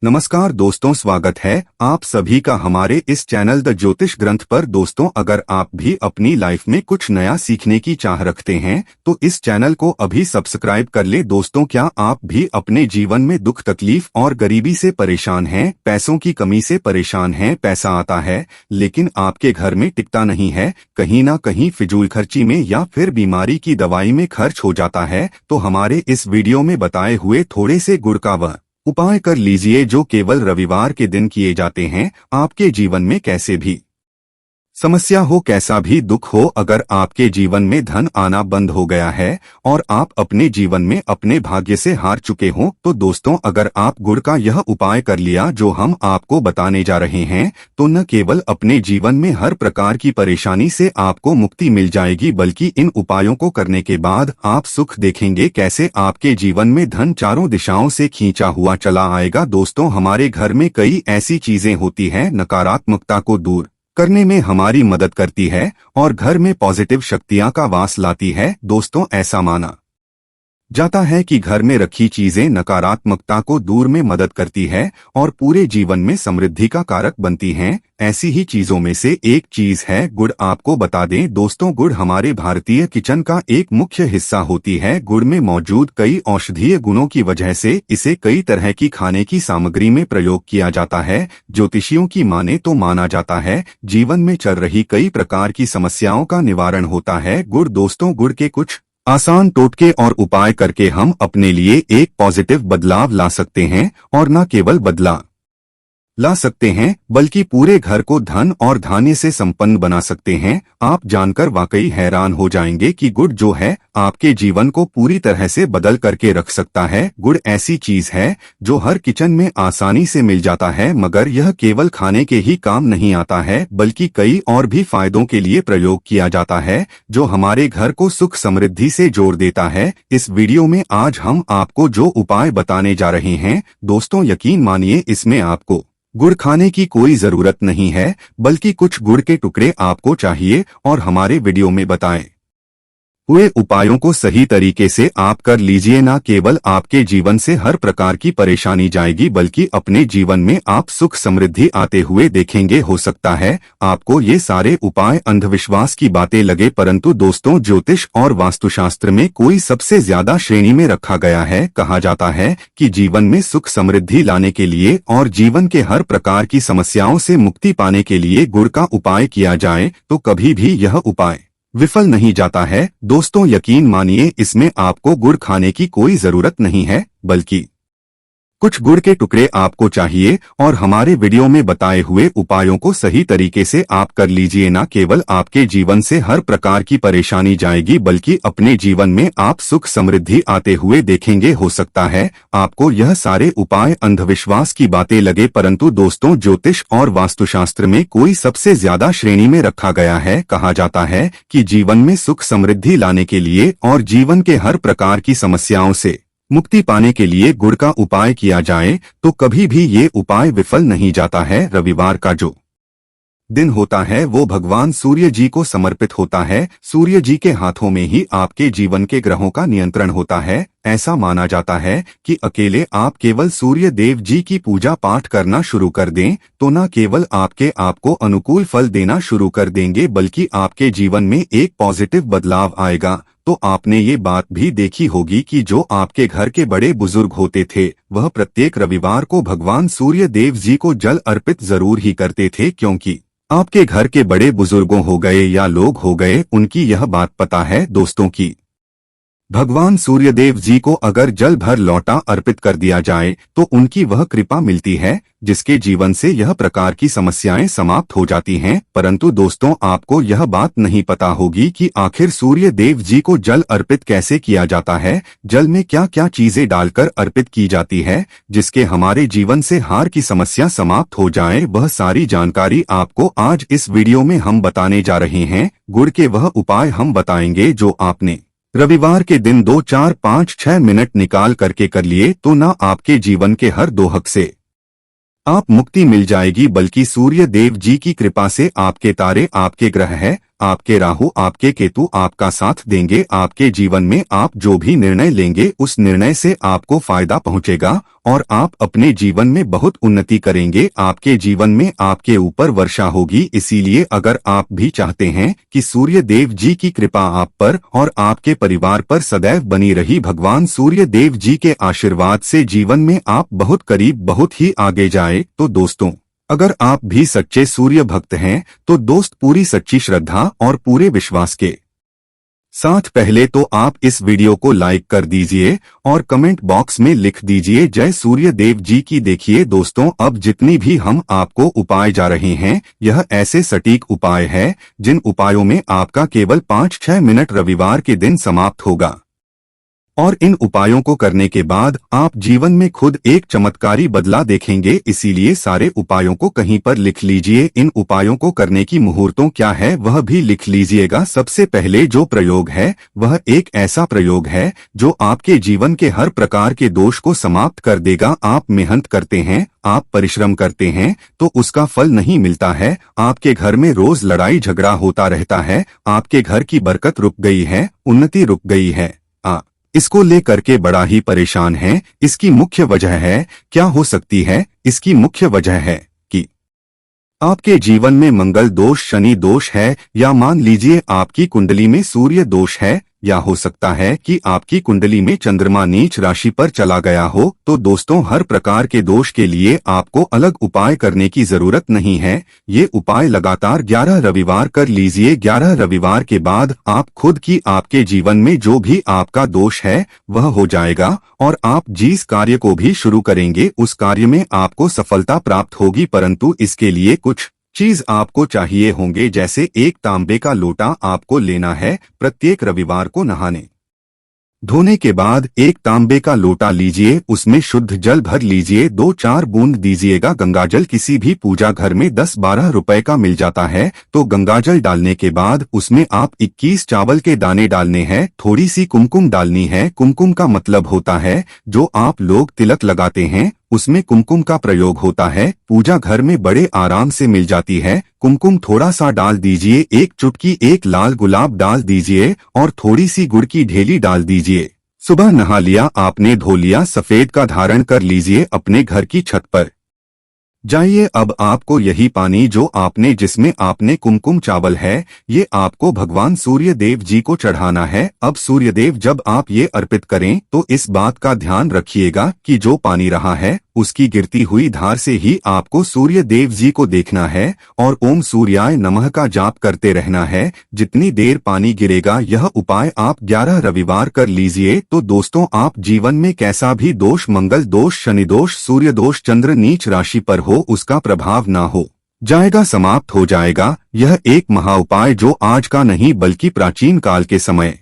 नमस्कार दोस्तों, स्वागत है आप सभी का हमारे इस चैनल द ज्योतिष ग्रंथ पर। दोस्तों, अगर आप भी अपनी लाइफ में कुछ नया सीखने की चाह रखते हैं तो इस चैनल को अभी सब्सक्राइब कर ले। दोस्तों, क्या आप भी अपने जीवन में दुख तकलीफ और गरीबी से परेशान हैं, पैसों की कमी से परेशान हैं, पैसा आता है लेकिन आपके घर में टिकता नहीं है, कहीं ना कहीं फिजूल खर्ची में या फिर बीमारी की दवाई में खर्च हो जाता है, तो हमारे इस वीडियो में बताए हुए थोड़े से गुड़ का वह उपाय कर लीजिए जो केवल रविवार के दिन किए जाते हैं। आपके जीवन में कैसे भी समस्या हो, कैसा भी दुख हो, अगर आपके जीवन में धन आना बंद हो गया है और आप अपने जीवन में अपने भाग्य से हार चुके हो, तो दोस्तों अगर आप गुड़ का यह उपाय कर लिया जो हम आपको बताने जा रहे हैं, तो न केवल अपने जीवन में हर प्रकार की परेशानी से आपको मुक्ति मिल जाएगी, बल्कि इन उपायों को करने के बाद आप सुख देखेंगे कैसे आपके जीवन में धन चारों दिशाओं से खींचा हुआ चला आएगा। दोस्तों, हमारे घर में कई ऐसी चीजें होती हैं नकारात्मकता को दूर करने में हमारी मदद करती है और घर में पॉजिटिव शक्तियां का वास लाती है। दोस्तों, ऐसा माना जाता है कि घर में रखी चीजें नकारात्मकता को दूर में मदद करती है और पूरे जीवन में समृद्धि का कारक बनती हैं। ऐसी ही चीजों में से एक चीज है गुड़। आपको बता दें दोस्तों, गुड़ हमारे भारतीय किचन का एक मुख्य हिस्सा होती है। गुड़ में मौजूद कई औषधीय गुणों की वजह से इसे कई तरह की खाने की सामग्री में प्रयोग किया जाता है। ज्योतिषियों की माने तो माना जाता है जीवन में चल रही कई प्रकार की समस्याओं का निवारण होता है गुड़। दोस्तों, गुड़ के कुछ आसान टोटके और उपाय करके हम अपने लिए एक पॉजिटिव बदलाव ला सकते हैं, और न केवल बदला ला सकते हैं बल्कि पूरे घर को धन और धान्य से संपन्न बना सकते हैं। आप जानकर वाकई हैरान हो जाएंगे कि गुड़ जो है आपके जीवन को पूरी तरह से बदल करके रख सकता है। गुड़ ऐसी चीज है जो हर किचन में आसानी से मिल जाता है, मगर यह केवल खाने के ही काम नहीं आता है बल्कि कई और भी फायदों के लिए प्रयोग किया जाता है जो हमारे घर को सुख समृद्धि से जोड़ देता है। इस वीडियो में आज हम आपको जो उपाय बताने जा रहे हैं दोस्तों, यकीन मानिए इसमें आपको गुड़ खाने की कोई जरूरत नहीं है, बल्कि कुछ गुड़ के टुकड़े आपको चाहिए और हमारे वीडियो में बताएं हुए उपायों को सही तरीके से आप कर लीजिए। ना केवल आपके जीवन से हर प्रकार की परेशानी जाएगी बल्कि अपने जीवन में आप सुख समृद्धि आते हुए देखेंगे। हो सकता है आपको ये सारे उपाय अंधविश्वास की बातें लगे, परंतु दोस्तों ज्योतिष और वास्तुशास्त्र में कोई सबसे ज्यादा श्रेणी में रखा गया है। कहा जाता है कि जीवन में सुख समृद्धि लाने के लिए और जीवन के हर प्रकार की समस्याओं से मुक्ति पाने के लिए गुड़ का उपाय किया जाए तो कभी भी यह उपाय विफल नहीं जाता है। दोस्तों, यकीन मानिए इसमें आपको गुड़ खाने की कोई जरूरत नहीं है, बल्कि कुछ गुड़ के टुकड़े आपको चाहिए और हमारे वीडियो में बताए हुए उपायों को सही तरीके से आप कर लीजिए। ना केवल आपके जीवन से हर प्रकार की परेशानी जाएगी बल्कि अपने जीवन में आप सुख समृद्धि आते हुए देखेंगे। हो सकता है आपको यह सारे उपाय अंधविश्वास की बातें लगे, परंतु दोस्तों ज्योतिष और वास्तुशास्त्र में कोई सबसे ज्यादा श्रेणी में रखा गया है। कहा जाता है कि जीवन में सुख समृद्धि लाने के लिए और जीवन के हर प्रकार की समस्याओं से मुक्ति पाने के लिए गुड़ का उपाय किया जाए तो कभी भी ये उपाय विफल नहीं जाता है। रविवार का जो दिन होता है वो भगवान सूर्य जी को समर्पित होता है। सूर्य जी के हाथों में ही आपके जीवन के ग्रहों का नियंत्रण होता है। ऐसा माना जाता है कि अकेले आप केवल सूर्य देव जी की पूजा पाठ करना शुरू कर दें तो न केवल आपको अनुकूल फल देना शुरू कर देंगे बल्कि आपके जीवन में एक पॉजिटिव बदलाव आएगा। तो आपने ये बात भी देखी होगी कि जो आपके घर के बड़े बुजुर्ग होते थे वह प्रत्येक रविवार को भगवान सूर्य देव जी को जल अर्पित जरूर ही करते थे, क्योंकि आपके घर के बड़े बुजुर्गों हो गए या लोग हो गए उनकी यह बात पता है दोस्तों की भगवान सूर्यदेव जी को अगर जल भर लौटा अर्पित कर दिया जाए तो उनकी वह कृपा मिलती है जिसके जीवन से यह प्रकार की समस्याएं समाप्त हो जाती हैं। परंतु दोस्तों, आपको यह बात नहीं पता होगी कि आखिर सूर्य देव जी को जल अर्पित कैसे किया जाता है, जल में क्या क्या चीजें डालकर अर्पित की जाती है जिसके हमारे जीवन से हार की समस्या समाप्त हो जाए। वह सारी जानकारी आपको आज इस वीडियो में हम बताने जा रहे हैं। गुड़ के वह उपाय हम बताएंगे जो आपने रविवार के दिन 2, 4, 5, 6 मिनट निकाल करके कर लिए तो न आपके जीवन के हर दोहक से आप मुक्ति मिल जाएगी बल्कि सूर्य देव जी की कृपा से आपके तारे, आपके ग्रह है, आपके राहु आपके केतु आपका साथ देंगे। आपके जीवन में आप जो भी निर्णय लेंगे उस निर्णय से आपको फायदा पहुंचेगा और आप अपने जीवन में बहुत उन्नति करेंगे। आपके जीवन में आपके ऊपर वर्षा होगी। इसीलिए अगर आप भी चाहते हैं कि सूर्य देव जी की कृपा आप पर और आपके परिवार पर सदैव बनी रही, भगवान सूर्य देव जी के आशीर्वाद से जीवन में आप बहुत करीब बहुत ही आगे जाए, तो दोस्तों अगर आप भी सच्चे सूर्य भक्त हैं तो दोस्त पूरी सच्ची श्रद्धा और पूरे विश्वास के साथ पहले तो आप इस वीडियो को लाइक कर दीजिए और कमेंट बॉक्स में लिख दीजिए जय सूर्य देव जी की। देखिए दोस्तों, अब जितनी भी हम आपको उपाय जा रहे हैं यह ऐसे सटीक उपाय है जिन उपायों में आपका केवल 5-6 मिनट रविवार के दिन समाप्त होगा और इन उपायों को करने के बाद आप जीवन में खुद एक चमत्कारी बदलाव देखेंगे। इसीलिए सारे उपायों को कहीं पर लिख लीजिए। इन उपायों को करने की मुहूर्तों क्या है वह भी लिख लीजिएगा। सबसे पहले जो प्रयोग है वह एक ऐसा प्रयोग है जो आपके जीवन के हर प्रकार के दोष को समाप्त कर देगा। आप मेहनत करते हैं, आप परिश्रम करते हैं तो उसका फल नहीं मिलता है। आपके घर में रोज लड़ाई झगड़ा होता रहता है, आपके घर की बरकत रुक गई है, उन्नति रुक गई है, इसको लेकर के बड़ा ही परेशान है। इसकी मुख्य वजह है, क्या हो सकती है? इसकी मुख्य वजह है कि आपके जीवन में मंगल दोष, शनि दोष है, या मान लीजिए आपकी कुंडली में सूर्य दोष है, या हो सकता है कि आपकी कुंडली में चंद्रमा नीच राशि पर चला गया हो। तो दोस्तों हर प्रकार के दोष के लिए आपको अलग उपाय करने की जरूरत नहीं है। ये उपाय लगातार 11 रविवार कर लीजिए। 11 रविवार के बाद आप खुद की आपके जीवन में जो भी आपका दोष है वह हो जाएगा और आप जिस कार्य को भी शुरू करेंगे उस कार्य में आपको सफलता प्राप्त होगी। परंतु इसके लिए कुछ चीज आपको चाहिए होंगे, जैसे एक तांबे का लोटा आपको लेना है। प्रत्येक रविवार को नहाने धोने के बाद एक तांबे का लोटा लीजिए, उसमें शुद्ध जल भर लीजिए, 2-4 बूंद दीजिएगा गंगाजल। किसी भी पूजा घर में 10-12 रुपए का मिल जाता है। तो गंगाजल डालने के बाद उसमें आप 21 चावल के दाने डालने हैं। थोड़ी सी कुमकुम डालनी है। कुमकुम का मतलब होता है जो आप लोग तिलक लगाते हैं उसमें कुमकुम का प्रयोग होता है। पूजा घर में बड़े आराम से मिल जाती है। कुमकुम थोड़ा सा डाल दीजिए, एक चुटकी एक लाल गुलाब डाल दीजिए और थोड़ी सी गुड़ की ढेली डाल दीजिए। सुबह नहा लिया आपने, धो लिया, सफेद का धारण कर लीजिए, अपने घर की छत पर जाइए। अब आपको यही पानी जो आपने जिसमें आपने कुमकुम चावल है ये आपको भगवान सूर्य देव जी को चढ़ाना है। अब सूर्य देव जब आप ये अर्पित करें तो इस बात का ध्यान रखिएगा कि जो पानी रहा है उसकी गिरती हुई धार से ही आपको सूर्य देव जी को देखना है और ओम सूर्याय नमः का जाप करते रहना है। जितनी देर पानी गिरेगा यह उपाय आप 11 रविवार कर लीजिए। तो दोस्तों आप जीवन में कैसा भी दोष, मंगल दोष, शनि दोष, सूर्य दोष, चंद्र नीच राशि पर हो, उसका प्रभाव ना हो जाएगा, समाप्त हो जाएगा। यह एक महा उपाय जो आज का नहीं बल्कि प्राचीन काल के समय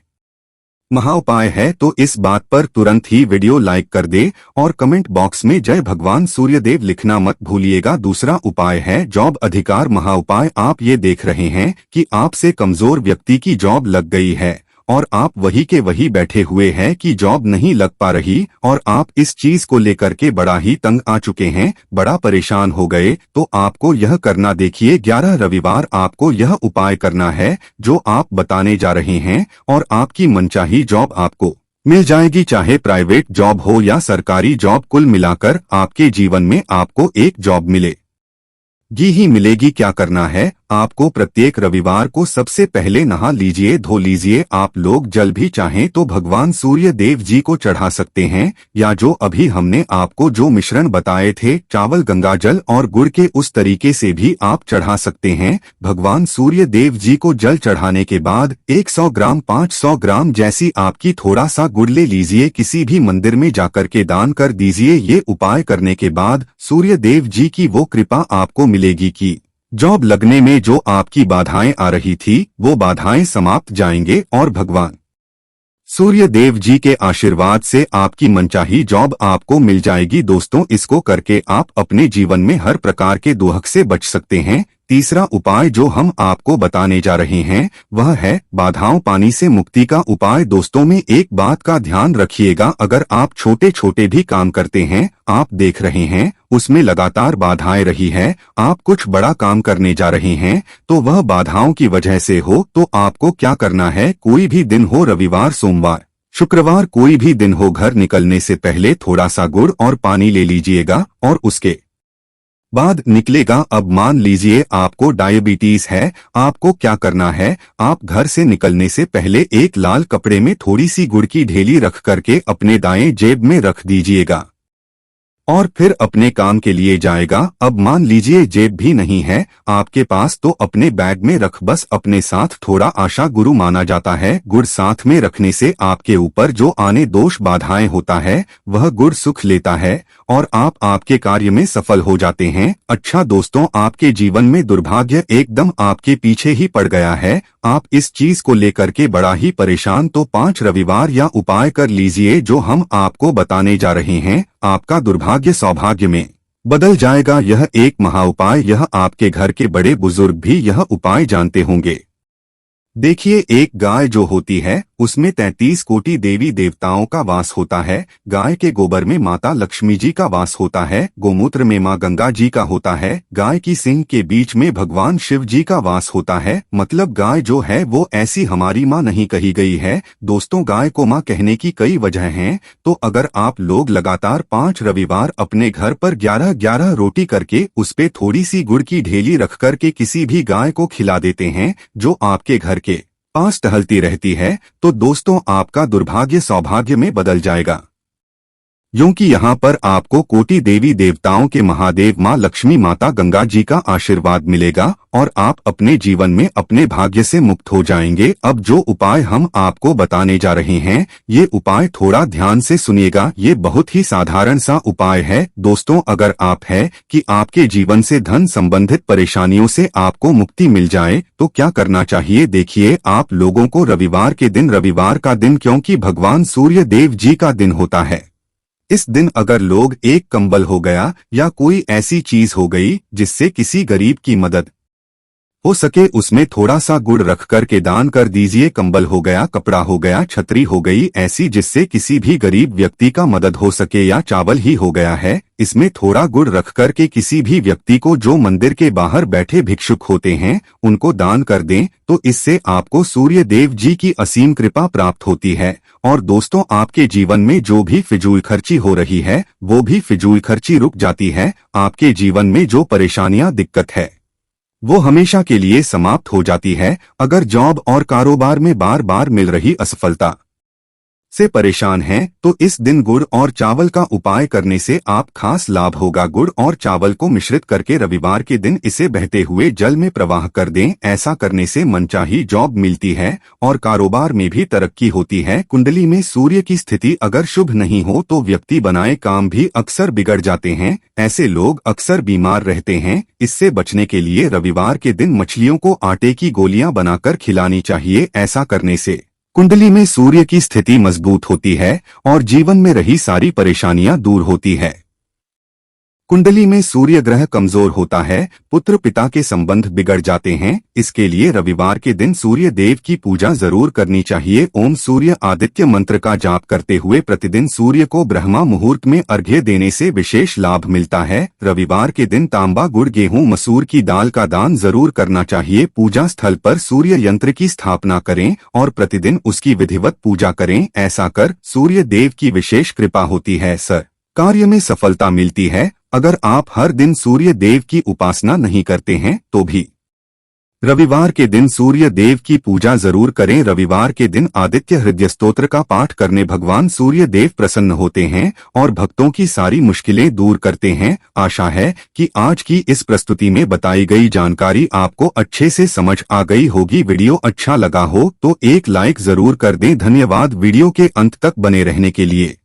महा उपाय है। तो इस बात पर तुरंत ही वीडियो लाइक कर दे और कमेंट बॉक्स में जय भगवान सूर्यदेव लिखना मत भूलिएगा। दूसरा उपाय है जॉब अधिकार महा उपाय। आप ये देख रहे हैं कि आपसे कमजोर व्यक्ति की जॉब लग गई है और आप वही के वही बैठे हुए हैं कि जॉब नहीं लग पा रही और आप इस चीज को लेकर के बड़ा ही तंग आ चुके हैं, बड़ा परेशान हो गए। तो आपको यह करना, देखिए 11 रविवार आपको यह उपाय करना है जो आप बताने जा रहे हैं और आपकी मनचाही जॉब आपको मिल जाएगी, चाहे प्राइवेट जॉब हो या सरकारी जॉब। कुल मिलाकर आपके जीवन में आपको एक जॉब मिलेगी ही मिलेगी। क्या करना है, आपको प्रत्येक रविवार को सबसे पहले नहा लीजिए, धो लीजिए। आप लोग जल भी चाहें तो भगवान सूर्य देव जी को चढ़ा सकते हैं, या जो अभी हमने आपको जो मिश्रण बताए थे चावल, गंगाजल और गुड़ के, उस तरीके से भी आप चढ़ा सकते हैं। भगवान सूर्य देव जी को जल चढ़ाने के बाद 100 ग्राम 500 ग्राम जैसी आपकी थोड़ा सा गुड़ ले लीजिए, किसी भी मंदिर में जाकर के दान कर दीजिए। ये उपाय करने के बाद सूर्य देव जी की वो कृपा आपको मिलेगी कि जॉब लगने में जो आपकी बाधाएं आ रही थी वो बाधाएं समाप्त जाएंगे और भगवान सूर्य देव जी के आशीर्वाद से आपकी मनचाही जॉब आपको मिल जाएगी। दोस्तों इसको करके आप अपने जीवन में हर प्रकार के दुख से बच सकते हैं। तीसरा उपाय जो हम आपको बताने जा रहे हैं वह है बाधाओं पानी से मुक्ति का उपाय। दोस्तों में एक बात का ध्यान रखिएगा, अगर आप छोटे छोटे भी काम करते हैं, आप देख रहे हैं उसमें लगातार बाधाएं रही है, आप कुछ बड़ा काम करने जा रहे हैं तो वह बाधाओं की वजह से हो, तो आपको क्या करना है, कोई भी दिन हो, रविवार, सोमवार, शुक्रवार, कोई भी दिन हो, घर निकलने से पहले थोड़ा सा गुड़ और पानी ले लीजिएगा और उसके बाद निकलेगा। अब मान लीजिए आपको डायबिटीज है, आपको क्या करना है, आप घर से निकलने से पहले एक लाल कपड़े में थोड़ी सी गुड़ की ढेली रख करके अपने दाएं जेब में रख दीजिएगा और फिर अपने काम के लिए जाएगा। अब मान लीजिए जेब भी नहीं है आपके पास, तो अपने बैग में रख, बस अपने साथ थोड़ा आशा गुरु माना जाता है। गुड़ साथ में रखने से आपके ऊपर जो आने दोष बाधाएं होता है वह गुड़ सुख लेता है और आप आपके कार्य में सफल हो जाते हैं। अच्छा दोस्तों, आपके जीवन में दुर्भाग्य एकदम आपके पीछे ही पड़ गया है, आप इस चीज को लेकर के बड़ा ही परेशान, तो 5 रविवार या उपाय कर लीजिए जो हम आपको बताने जा रहे हैं, आपका दुर्भाग्य सौभाग्य में बदल जाएगा। यह एक महा उपाय, यह आपके घर के बड़े बुजुर्ग भी यह उपाय जानते होंगे। देखिए, एक गाय जो होती है उसमें 33 कोटि देवी देवताओं का वास होता है। गाय के गोबर में माता लक्ष्मी जी का वास होता है, गोमूत्र में माँ गंगा जी का होता है, गाय की सींग के बीच में भगवान शिव जी का वास होता है। मतलब गाय जो है वो ऐसी हमारी माँ नहीं कही गई है। दोस्तों, गाय को माँ कहने की कई वजह हैं, तो अगर आप लोग लगातार 5 रविवार अपने घर पर 11-11 रोटी करके उस पे थोड़ी सी गुड़ की ढेली रख करके किसी भी गाय को खिला देते हैं जो आपके घर के पास टहलती रहती है, तो दोस्तों आपका दुर्भाग्य सौभाग्य में बदल जाएगा। क्योंकि यहाँ पर आपको कोटि देवी देवताओं के महादेव माँ लक्ष्मी माता गंगा जी का आशीर्वाद मिलेगा और आप अपने जीवन में अपने भाग्य से मुक्त हो जाएंगे। अब जो उपाय हम आपको बताने जा रहे हैं, ये उपाय थोड़ा ध्यान से सुनिएगा, ये बहुत ही साधारण सा उपाय है। दोस्तों, अगर आप है कि आपके जीवन से धन संबंधित परेशानियों से आपको मुक्ति मिल जाए तो क्या करना चाहिए, देखिए, आप लोगों को रविवार के दिन, रविवार का दिन क्योंकि भगवान सूर्य देव जी का दिन होता है, इस दिन अगर लोग एक कंबल हो गया या कोई ऐसी चीज हो गई जिससे किसी गरीब की मदद हो सके, उसमें थोड़ा सा गुड़ रख कर के दान कर दीजिए। कंबल हो गया, कपड़ा हो गया, छतरी हो गई, ऐसी जिससे किसी भी गरीब व्यक्ति का मदद हो सके, या चावल ही हो गया है, इसमें थोड़ा गुड़ रख कर के किसी भी व्यक्ति को जो मंदिर के बाहर बैठे भिक्षुक होते हैं उनको दान कर दें, तो इससे आपको सूर्य देव जी की असीम कृपा प्राप्त होती है। और दोस्तों, आपके जीवन में जो भी फिजूल खर्ची हो रही है वो भी फिजूल खर्ची रुक जाती है। आपके जीवन में जो परेशानियां, दिक्कत है वो हमेशा के लिए समाप्त हो जाती है। अगर जॉब और कारोबार में बार बार मिल रही असफलता से परेशान हैं तो इस दिन गुड़ और चावल का उपाय करने से आप खास लाभ होगा। गुड़ और चावल को मिश्रित करके रविवार के दिन इसे बहते हुए जल में प्रवाह कर दें। ऐसा करने से मनचाही जॉब मिलती है और कारोबार में भी तरक्की होती है। कुंडली में सूर्य की स्थिति अगर शुभ नहीं हो तो व्यक्ति बनाए काम भी अक्सर बिगड़ जाते हैं, ऐसे लोग अक्सर बीमार रहते हैं। इससे बचने के लिए रविवार के दिन मछलियों को आटे की गोलियां बनाकर खिलानी चाहिए। ऐसा करने से कुंडली में सूर्य की स्थिति मजबूत होती है और जीवन में रही सारी परेशानियां दूर होती है। कुंडली में सूर्य ग्रह कमजोर होता है, पुत्र पिता के संबंध बिगड़ जाते हैं। इसके लिए रविवार के दिन सूर्य देव की पूजा जरूर करनी चाहिए। ओम सूर्य आदित्य मंत्र का जाप करते हुए प्रतिदिन सूर्य को ब्रह्मा मुहूर्त में अर्घ्य देने से विशेष लाभ मिलता है। रविवार के दिन तांबा, गुड़, गेहूं, मसूर की दाल का दान जरूर करना चाहिए। पूजा स्थल पर सूर्य यंत्र की स्थापना करें और प्रतिदिन उसकी विधिवत पूजा करें। ऐसा कर सूर्य देव की विशेष कृपा होती है, कार्य में सफलता मिलती है। अगर आप हर दिन सूर्य देव की उपासना नहीं करते हैं तो भी रविवार के दिन सूर्य देव की पूजा जरूर करें। रविवार के दिन आदित्य हृदय स्तोत्र का पाठ करने भगवान सूर्य देव प्रसन्न होते हैं और भक्तों की सारी मुश्किलें दूर करते हैं। आशा है कि आज की इस प्रस्तुति में बताई गई जानकारी आपको अच्छे से समझ आ गई होगी। वीडियो अच्छा लगा हो तो एक लाइक जरूर कर दें। धन्यवाद वीडियो के अंत तक बने रहने के लिए।